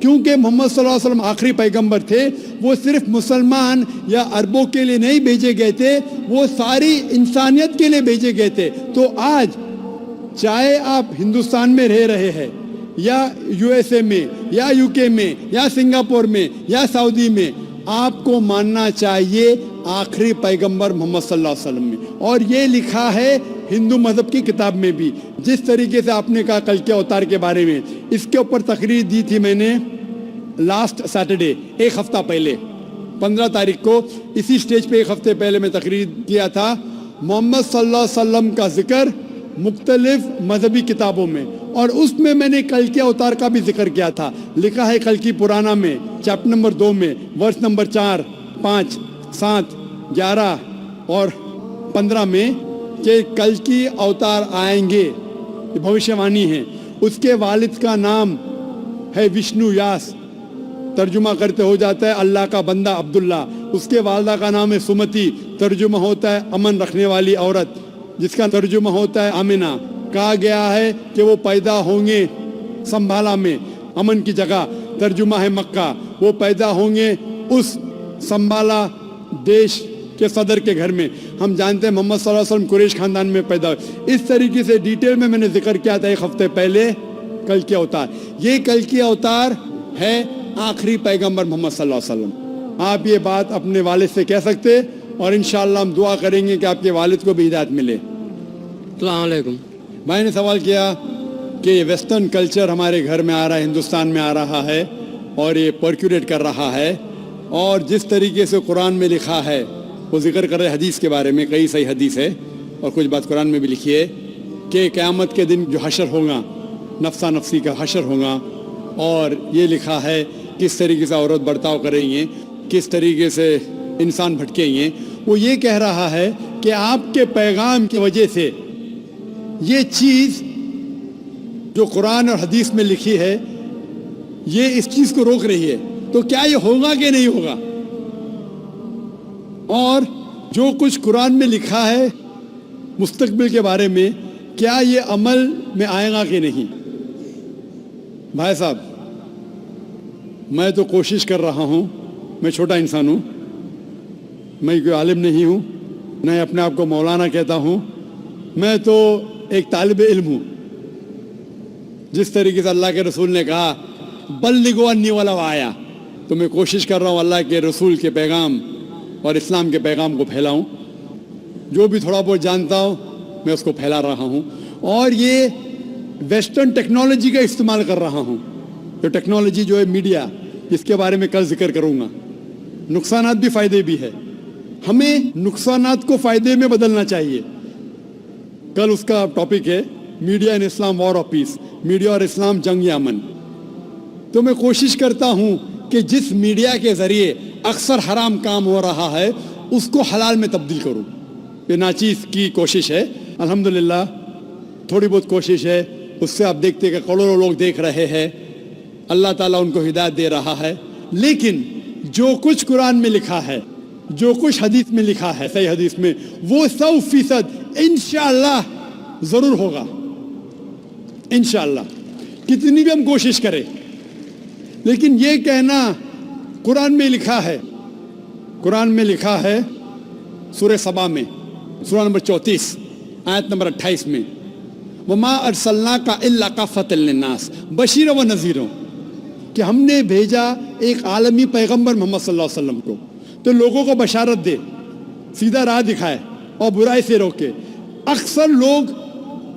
کیونکہ محمد صلی اللہ علیہ وسلم آخری پیغمبر تھے، وہ صرف مسلمان یا عربوں کے لیے نہیں بھیجے گئے تھے، وہ ساری انسانیت کے لیے بھیجے گئے تھے۔ تو آج چاہے آپ ہندوستان میں رہ رہے ہیں یا یو ایس اے میں یا یو کے میں یا سنگاپور میں یا سعودی میں، آپ کو ماننا چاہیے آخری پیغمبر محمد صلی اللہ علیہ وسلم میں۔ اور یہ لکھا ہے ہندو مذہب کی کتاب میں بھی، جس طریقے سے آپ نے کہا کل کے اوتار کے بارے میں، اس کے اوپر تقریر دی تھی میں نے لاسٹ سیٹرڈے، ایک ہفتہ پہلے 15 تاریخ کو اسی سٹیج پہ ایک ہفتے پہلے میں تقریر کیا تھا۔ محمد صلی اللہ علیہ وسلم کا ذکر مختلف مذہبی کتابوں میں، اور اس میں میں نے کل کے اوتار کا بھی ذکر کیا تھا۔ لکھا ہے کل کی پرانا میں چیپٹر نمبر 2 میں ورس نمبر 4، 5، 7، 11 اور 15 میں کہ کل کی اوتار آئیں گے، یہ بھوشیہ وانی ہے۔ اس کے والد کا نام ہے وشنو یاس، ترجمہ کرتے ہو جاتا ہے اللہ کا بندہ عبداللہ۔ اس کے والدہ کا نام ہے سمتی، ترجمہ ہوتا ہے امن رکھنے والی عورت، جس کا ترجمہ ہوتا ہے آمنہ۔ کہا گیا ہے کہ وہ پیدا ہوں گے سنبھالا میں، امن کی جگہ، ترجمہ ہے مکہ۔ وہ پیدا ہوں گے اس سنبھالا دیش کے صدر کے گھر میں۔ ہم جانتے ہیں محمد صلی اللہ علیہ وسلم قریش خاندان میں پیدا ہوئے۔ اس طریقے سے ڈیٹیل میں میں نے ذکر کیا تھا ایک ہفتے پہلے کل کے اوتار۔ یہ کل کے اوتار ہے آخری پیغمبر محمد صلی اللہ علیہ وسلم۔ آپ یہ بات اپنے والد سے کہہ سکتے، اور انشاءاللہ ہم دعا کریں گے کہ آپ کے والد کو بھی ہدایت ملے۔ السلام علیکم۔ میں نے سوال کیا کہ یہ ویسٹرن کلچر ہمارے گھر میں آ رہا ہے، ہندوستان میں آ رہا ہے، اور یہ پرکولیٹ کر رہا ہے، اور جس طریقے سے قرآن میں لکھا ہے، وہ ذکر کر رہے حدیث کے بارے میں، کئی صحیح حدیث ہے اور کچھ بات قرآن میں بھی لکھی ہے کہ قیامت کے دن جو حشر ہوگا، نفسا نفسی کا حشر ہوگا، اور یہ لکھا ہے کس طریقے سے عورت برتاؤ کریں گے، کس طریقے سے انسان بھٹکیں گے۔ وہ یہ کہہ رہا ہے کہ آپ کے پیغام کی وجہ سے یہ چیز جو قرآن اور حدیث میں لکھی ہے، یہ اس چیز کو روک رہی ہے، تو کیا یہ ہوگا کہ نہیں ہوگا؟ اور جو کچھ قرآن میں لکھا ہے مستقبل کے بارے میں، کیا یہ عمل میں آئے گا کہ نہیں؟ بھائی صاحب، میں تو کوشش کر رہا ہوں، میں چھوٹا انسان ہوں، میں کوئی عالم نہیں ہوں، نہ اپنے آپ کو مولانا کہتا ہوں، میں تو ایک طالب علم ہوں۔ جس طریقے سے اللہ کے رسول نے کہا بلغوا انی ولو آیا، تو میں کوشش کر رہا ہوں اللہ کے رسول کے پیغام اور اسلام کے پیغام کو پھیلاؤں۔ جو بھی تھوڑا بہت جانتا ہوں میں اس کو پھیلا رہا ہوں، اور یہ ویسٹرن ٹیکنالوجی کا استعمال کر رہا ہوں۔ جو ٹیکنالوجی جو ہے میڈیا، جس کے بارے میں کل ذکر کروں گا، نقصانات بھی فائدے بھی ہے، ہمیں نقصانات کو فائدے میں بدلنا چاہیے۔ کل اس کا ٹاپک ہے media in Islam war of peace, media اور اسلام جنگ یا امن۔ تو میں کوشش کرتا ہوں کہ جس میڈیا کے ذریعے اکثر حرام کام ہو رہا ہے اس کو حلال میں تبدیل کروں۔ یہ ناچیز کی کوشش ہے، الحمدللہ تھوڑی بہت کوشش ہے، اس سے آپ دیکھتے کہ کروڑوں لوگ دیکھ رہے ہیں، اللہ تعالیٰ ان کو ہدایت دے رہا ہے۔ لیکن جو کچھ قرآن میں لکھا ہے، جو کچھ حدیث میں لکھا ہے، صحیح حدیث میں، وہ 100% انشاءاللہ ضرور ہوگا، انشاءاللہ، کتنی بھی ہم کوشش کریں۔ لیکن یہ کہنا قرآن میں لکھا ہے، قرآن میں لکھا ہے سورہ سبا میں، سورہ نمبر 34 آیت نمبر 28 میں، وَمَا أَرْسَلْنَاكَ إِلَّا كَافَّةً لِلنَّاسِ بَشِيرًا وَنَذِيرًا، کہ ہم نے بھیجا ایک عالمی پیغمبر محمد صلی اللہ علیہ وسلم کو، تو لوگوں کو بشارت دے، سیدھا راہ دکھائے اور برائی سے روکے۔ اکثر لوگ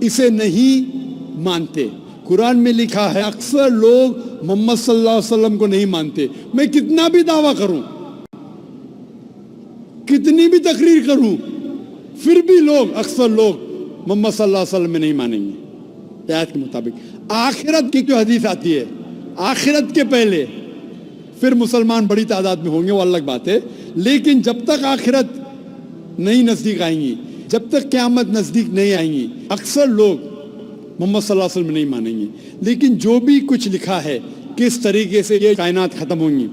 اسے نہیں مانتے۔ قرآن میں لکھا ہے اکثر لوگ محمد صلی اللہ علیہ وسلم کو نہیں مانتے۔ میں کتنا بھی دعویٰ کروں، کتنی بھی تقریر کروں، پھر بھی لوگ، اکثر لوگ محمد صلی اللہ علیہ وسلم میں نہیں مانیں گے آیت کے مطابق۔ آخرت کی جو حدیث آتی ہے، آخرت کے پہلے پھر مسلمان بڑی تعداد میں ہوں گے، وہ الگ بات ہے، لیکن جب تک آخرت نہیں نزدیک آئیں گی، جب تک قیامت نزدیک نہیں آئیں گی، اکثر لوگ محمد صلی اللہ علیہ وسلم نہیں مانیں گے۔ لیکن جو بھی کچھ لکھا ہے کس طریقے سے یہ کائنات ختم ہوں گی،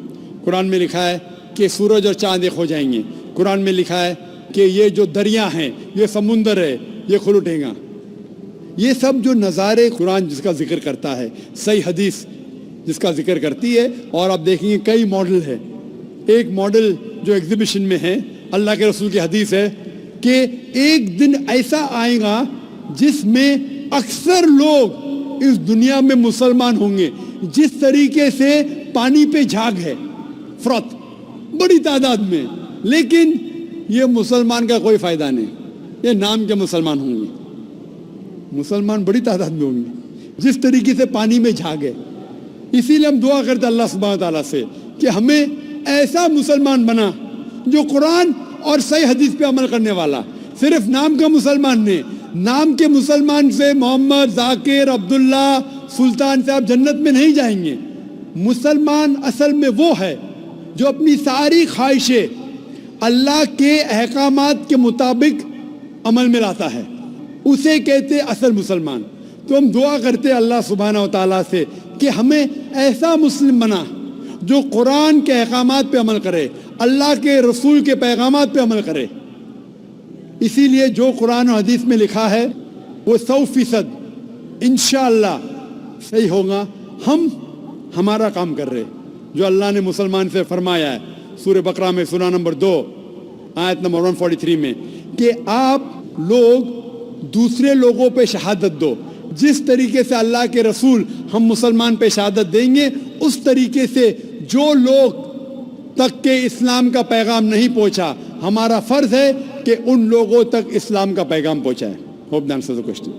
قرآن میں لکھا ہے کہ سورج اور چاند ایک ہو جائیں گے، قرآن میں لکھا ہے کہ یہ جو دریا ہیں، یہ سمندر ہے، یہ کھل اٹھے گا۔ یہ سب جو نظارے قرآن جس کا ذکر کرتا ہے، صحیح حدیث جس کا ذکر کرتی ہے، اور آپ دیکھیں گے کئی ماڈل ہے. ایک ماڈل جو ایگزیبیشن میں ہے، اللہ کے رسول کی حدیث ہے کہ ایک دن ایسا آئے گا جس میں اکثر لوگ اس دنیا میں مسلمان ہوں گے. جس طریقے سے پانی پہ جھاگ ہے، فروت بڑی تعداد میں، لیکن یہ مسلمان کا کوئی فائدہ نہیں. یہ نام کے مسلمان ہوں گے، مسلمان بڑی تعداد میں ہوں گے جس طریقے سے پانی میں جھاگ ہے. اسی لیے ہم دعا کرتے اللہ سبحانہ تعالیٰ سے کہ ہمیں ایسا مسلمان بنا جو قرآن اور صحیح حدیث پہ عمل کرنے والا. صرف نام کا مسلمان نہیں، نام کے مسلمان سے محمد، ذاکر، عبداللہ، سلطان سے آپ جنت میں نہیں جائیں گے. مسلمان اصل میں وہ ہے جو اپنی ساری خواہشیں اللہ کے احکامات کے مطابق عمل میں لاتا ہے، اسے کہتے اصل مسلمان. تو ہم دعا کرتے اللہ سبحانہ و تعالیٰ سے کہ ہمیں ایسا مسلم بنا جو قرآن کے احکامات پہ عمل کرے، اللہ کے رسول کے پیغامات پہ عمل کرے. اسی لیے جو قرآن و حدیث میں لکھا ہے وہ 100% انشاءاللہ صحیح ہوگا. ہم ہمارا کام کر رہے جو اللہ نے مسلمان سے فرمایا ہے سورہ بقرہ میں سورہ نمبر 2 آیت نمبر 143 میں کہ آپ لوگ دوسرے لوگوں پہ شہادت دو. جس طریقے سے اللہ کے رسول ہم مسلمان پہ شہادت دیں گے، اس طریقے سے جو لوگ تک کہ اسلام کا پیغام نہیں پہنچا، ہمارا فرض ہے کہ ان لوگوں تک اسلام کا پیغام پہنچائے. Hope the answers the question.